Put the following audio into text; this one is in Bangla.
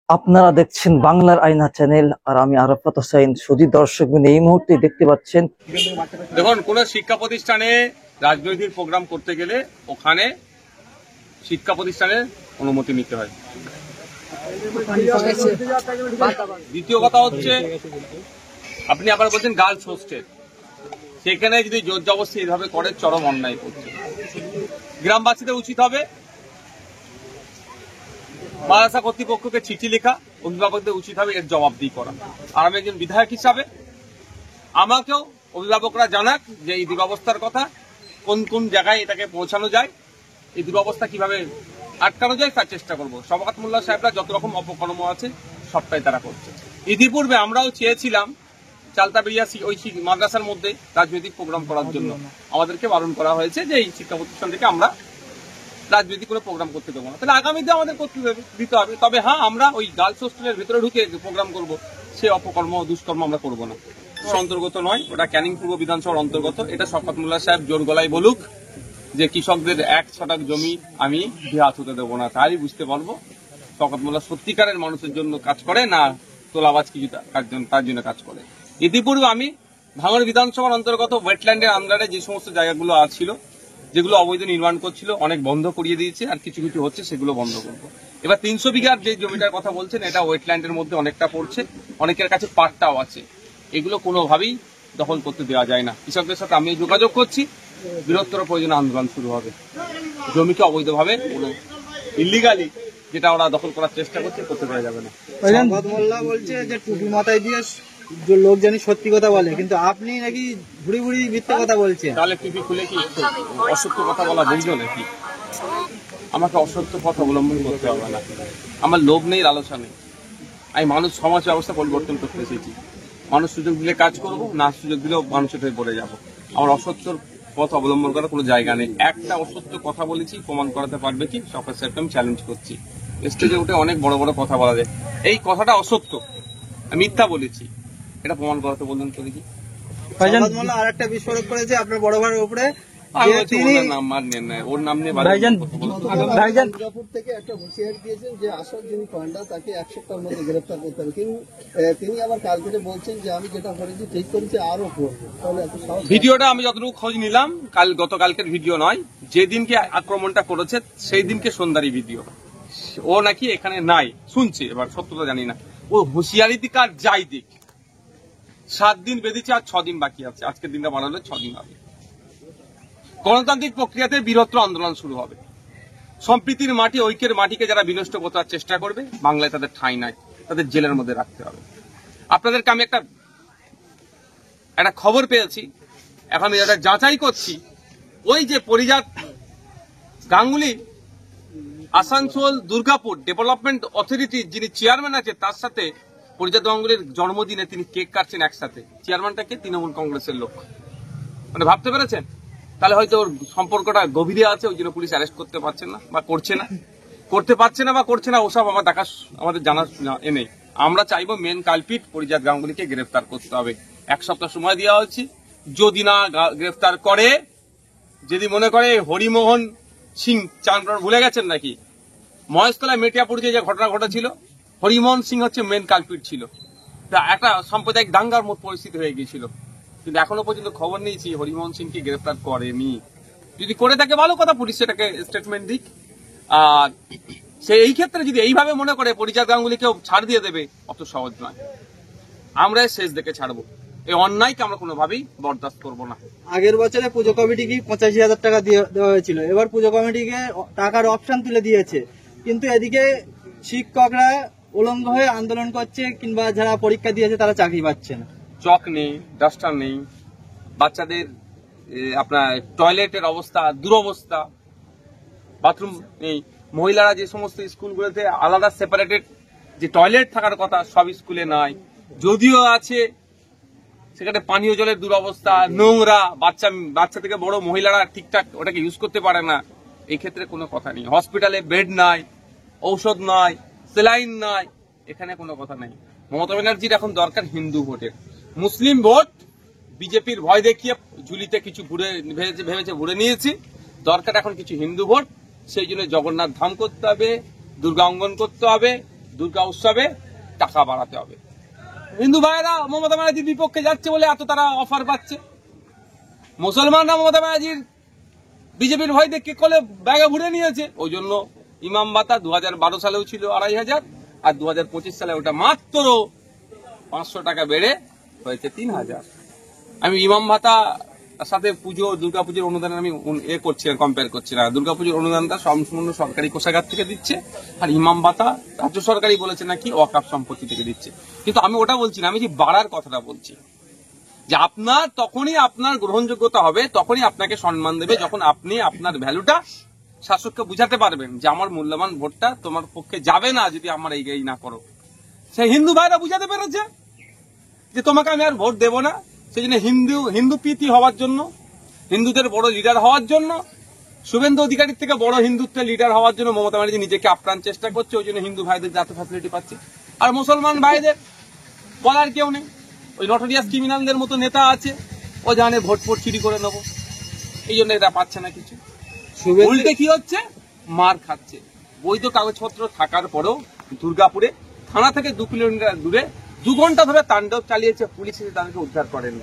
আপনারা দেখছেন বাংলার আয়না চ্যানেল, আর আমি আরাফাত হোসেন। সুধী দর্শক এই মুহূর্তে দেখতে পাচ্ছেন, দেখুন, কোন শিক্ষা প্রতিষ্ঠানে রাজনৈতিক প্রোগ্রাম করতে গেলে ওখানে শিক্ষা প্রতিষ্ঠানের অনুমতি নিতে হয়। দ্বিতীয় কথা হচ্ছে, আপনি আবার বলছেন গার্লস হোস্টেল, সেখানে যদি জোর জবরদস্তি এইভাবে করে চরম অন্যায় করছে। গ্রামবাসীদের উচিত হবে মাদ্রাসা কর্তৃপক্ষকে চিঠি লেখা, অভিভাবকদের উচিত হবে এর জবাবদিহি করা। আর আমি একজন বিধায়ক হিসাবে আমাকেও অভিভাবকরা জানাক যে এই দুরবস্থার কথা, কোন কোন জায়গায় এটাকে পৌঁছানো যায়, এই দুরবস্থা কিভাবে আটকানো যায় তার চেষ্টা করবো। শওকত মোল্লা সাহেবরা যত রকম অপকর্ম আছে সবটাই তারা করছে। ইতিপূর্বে আমরাও চেয়েছিলাম চালতাবেড়িয়া ওই মাদ্রাসার মধ্যে রাজনৈতিক প্রোগ্রাম করার জন্য, আমাদেরকে বারণ করা হয়েছে যে এই শিক্ষা প্রতিষ্ঠান থেকে আমরা রাজনৈতিক কোনো প্রোগ্রাম করতে দেবো না। তাহলে আগামীতে আমাদের করতে দিতে হবে। তবে হ্যাঁ, আমরা ওই গার্লস হোস্টেলের ভেতরে ঢুকে প্রোগ্রাম করব, সে অপকর্ম দুষ্কর্ম আমরা করবো না। অন্তর্গত নয়, ওটা ক্যানিং পূর্ব বিধানসভার অন্তর্গত। এটা শওকত মোল্লা সাহেব জোর গলায় বলুক যে কৃষকদের 1 ছটাক জমি আমি হাত হতে দেবো না, তাই বুঝতে পারবো শওকত মোল্লা সত্যিকারের মানুষের জন্য কাজ করে না তোলাবাজ কিছু তার জন্য কাজ করে। ইতিপূর্বে আমি ভাঙড় বিধানসভার অন্তর্গত ওয়েটল্যান্ডের আন্ডারে যে সমস্ত জায়গাগুলো ছিল, যেগুলো অবৈধ নির্মাণ করছিল, অনেক বন্ধ করিয়ে দিয়েছে, আর কিছু কিছু হচ্ছে সেগুলো বন্ধ করবো। এবার 300 বিঘার যে জমিটার কথা বলছেন, এটা ওয়েটল্যান্ডের মধ্যে অনেকটা পড়ছে, অনেকের কাছে পাটটাও আছে। এগুলো কোনোভাবেই দখল করতে দেওয়া যায় না। কৃষকদের সাথে আমি যোগাযোগ করছি, বৃহত্তর প্রয়োজনে আন্দোলন শুরু হবে। জমিকে অবৈধভাবে ইলিগালি যেটা ওরা দখল করার চেষ্টা করছে, করতে দেওয়া যাবে না। শওকত মোল্লা বলছে যে টুপি মাথায় দিয়ে লোক জানি সত্যি কথা বলে, কিন্তু আপনি নাকি ভুড়ি ভুড়ি মিথ্যা কথা বলছেন। তাহলে টুপি খুলে কি অসত্য কথা বলা বলছো নাকি? আমাকে অসত্য পথ অবলম্বন করতে হবে না। আমার লোভ নেই, লালসা নেই। আমি মানুষ সমাজ ব্যবস্থা পরিবর্তন করতে এসেছি। মানুষ সুযোগ দিলে কাজ করব, না সুযোগ দিলেও মানুষের হয়ে পড়ে যাব। আমার অসত্যর পথ অবলম্বন করার কোনো জায়গা নেই। একটা অসত্য কথা বলেছি, প্রমাণ করাতে পারবে কি? শওকত সাহেবকে আমি চ্যালেঞ্জ করছি। স্টেজে উঠে অনেক বড় বড় কথা বলা যায়, এই কথাটা অসত্য, মিথ্যা বলেছি, এটা প্রমাণ করাতে বললেন তো দেখি। শওকত মোল্লা আরেকটা বিস্ফোরক করেছে আপনার বড় ভাইয়ের উপরে। ওর নাম নিয়ে মির্জাপুর থেকে একটা হুঁশিয়ারি দিয়েছেন যে আসাদ যিনি কমান্ডার তাকে 1 সপ্তাহের মধ্যে গ্রেফতার করতে হবে, কিন্তু তিনি আবার কালকে বলছেন যে আমি যেটা করেছি ঠিক করেছি, আরো করবো। তাহলে এত সাহস? ভিডিওটা আমি যতটুকু খোঁজ নিলাম, গতকালকের ভিডিও নয়, যেদিনকে আক্রমণটা করেছে সেই দিনকে সন্ধ্যারই ভিডিও। ও নাকি এখানে নাই শুনছি, এবার সত্যতা জানি না। ও হুঁশিয়ারি দিক আর যাই দিক, 7 দিন বেঁধেছে আর 6 দিন বাকি আছে। আজকের দিনটা বানালে 6 দিন হবে। গণতান্ত্রিক প্রক্রিয়াতে বৃহত্তর আন্দোলন শুরু হবে। সম্প্রীতির মাটি, ঐক্যের মাটিকে যারা বিনষ্ট করার চেষ্টা করবে, বাংলায় তাদের ঠাঁই নাই, তাদের জেলের মধ্যে রাখতে হবে। আপনাদেরকে আমি একটা খবর পেয়েছি, এখন আমি এটা যাচাই করছি। ওই যে পরিজাত গাঙ্গুলি আসানসোল দুর্গাপুর ডেভেলপমেন্ট অথরিটির যিনি চেয়ারম্যান আছে, তার সাথে পরিজাত গাঙ্গুলির জন্মদিনে তিনি কেক কাটছেন একসাথে। চেয়ারম্যানটাকে তৃণমূল কংগ্রেসের লোক, মানে ভাবতে পেরেছেন? তাহলে হয়তো ওর সম্পর্কটা গভীরে আছে, ওই জন্য পুলিশ অ্যারেস্ট করতে পারছে না বা করছে না, ওসব আমাদের জানা নেই। আমরা চাইবো মেন কালপিট পরিজাত গাঙ্গুলিকে গ্রেফতার করতে হবে। 1 সপ্তাহ সময় দেওয়া হচ্ছে। যদি না গ্রেফতার করে, যদি মনে করে হরিমোহন সিং চাঁদপুর ভুলে গেছেন নাকি, মহেশতলায় মেটিয়াপুর যে ঘটনা ঘটেছিল, হরিমোহন সিং হচ্ছে মেন কালপিট ছিল। তা একটা সাম্প্রদায়িক দাঙ্গার মতো পরিস্থিতি হয়ে গিয়েছিল, কিন্তু এখনো পর্যন্ত খবর নিয়েছি হরিমোহন সিংকে গ্রেফতার করেনি। যদি করে থাকে ভালো কথা, পুলিশ সেটাকে স্টেটমেন্ট দিক। আর সে এই ক্ষেত্রে যদি এইভাবে মনে করে পরিজাত গাঙ্গুলিকেও ছাড় দিয়ে দেবে, অত সহজ নয়। আমরা শেষ দেখে ছাড়বো, এই অন্যায়কে আমরা কোনোভাবেই বরদাস্ত করবো না। আগের বছরে পুজো কমিটিকে 85,000 টাকা দেওয়া হয়েছিল, এবার পুজো কমিটিকে টাকার অপশন তুলে দিয়েছে, কিন্তু এদিকে শিক্ষকরা উলঙ্গ হয়ে আন্দোলন করছে, কিংবা যারা পরীক্ষা দিয়েছে তারা চাকরি পাচ্ছে না। চক নেই, ডাস্টার নেই, বাচ্চাদের আপনার টয়লেটের অবস্থা দুরবস্থা, বাথরুম নেই। মহিলারা যে সমস্ত স্কুলগুলোতে আলাদা সেপারেটেড যে টয়লেট থাকার কথা, সব স্কুলে নাই। যদিও আছে, সেখানে পানীয় জলের দুরবস্থা, নোংরা, বাচ্চা থেকে বড় মহিলারা ঠিকঠাক ওটাকে ইউজ করতে পারে না। এই ক্ষেত্রে কোনো কথা নেই। হসপিটালে বেড নাই, ঔষধ নাই, সেলাইন নাই, এখানে কোনো কথা নেই। মমতা ব্যানার্জির এখন দরকার হিন্দু ভোটের। মুসলিম ভোট বিজেপির ভয় দেখিয়ে ঝুলিতে কিছু ভেবেছে ভরে নিয়েছি। দরকার এখন কিছু হিন্দু ভোট। সেই জন্য জগন্নাথ ধাম করতে হবে, দুর্গা অঙ্গন করতে হবে, দুর্গা উৎসবে টাকা বাড়াতে হবে। হিন্দু ভাইয়েরা মমতা ব্যানার্জির বিপক্ষে যাচ্ছে বলে এত তারা অফার পাচ্ছে, মুসলমানরা মমতা ব্যানার্জির বিজেপির ভয় দেখে কোলে ব্যাগে ভরে নিয়েছে। ওই জন্য ইমাম ভাতা 2012 সালেও ছিল 2500, আর 2025 সালে ওটা মাত্র 500 টাকা বেড়ে হয়েছে 3000। আমি ইমাম ভাতা সাথে পুজো দুর্গাপুজোর অনুদান আমি করছি না, কম্পেয়ার করছি না। দুর্গাপুজোর অনুদানটা সম্পূর্ণ সরকারি কোষাগার থেকে দিচ্ছে, আর ইমাম ভাতা রাজ্য সরকারই বলেছে নাকি ওয়াকফ সম্পত্তি থেকে দিচ্ছে। কিন্তু আমি ওটা বলছি না, আমি যে বাড়ার কথাটা বলছি, যে আপনার তখনই আপনার গ্রহণযোগ্যতা হবে, তখনই আপনাকে সম্মান দেবে যখন আপনি আপনার ভ্যালুটা শাসককে বুঝাতে পারবেন যে আমার মূল্যবান ভোটটা তোমার পক্ষে যাবে না যদি আমার এই না করো। সেই হিন্দু ভাইরা বুঝাতে পেরেছে যে তোমাকে আমি আর ভোট দেব না। সেই জন্য হিন্দু প্রীতি হওয়ার জন্য, হিন্দুদের বড় লিডার হওয়ার জন্য, শুভেন্দু অধিকারীর থেকে বড় হিন্দুত্বের লিডার হওয়ার জন্য মমতা ব্যানার্জি নিজেকে আপ্রাণ চেষ্টা করছে। ওই জন্য হিন্দু ভাইদের যাতে ফ্যাসিলিটি পাচ্ছে, আর মুসলমান ভাইদের বলার কেউ নেই। ওই নটোরিয়াস ক্রিমিনালদের মতো নেতা আছে, ও জানে ভোট চুরি করে নেবো, এই জন্য এটা পাচ্ছে না কিছু। উল্টে কি হচ্ছে, মার খাচ্ছে। বৈধ কাগজপত্র থাকার পরেও দুর্গাপুরে থানা থেকে 2 কিলোমিটার দূরে 2 ঘন্টা ধরে তাণ্ডব চালিয়েছে পুলিশ, এসে তাদেরকে উদ্ধার করেনি।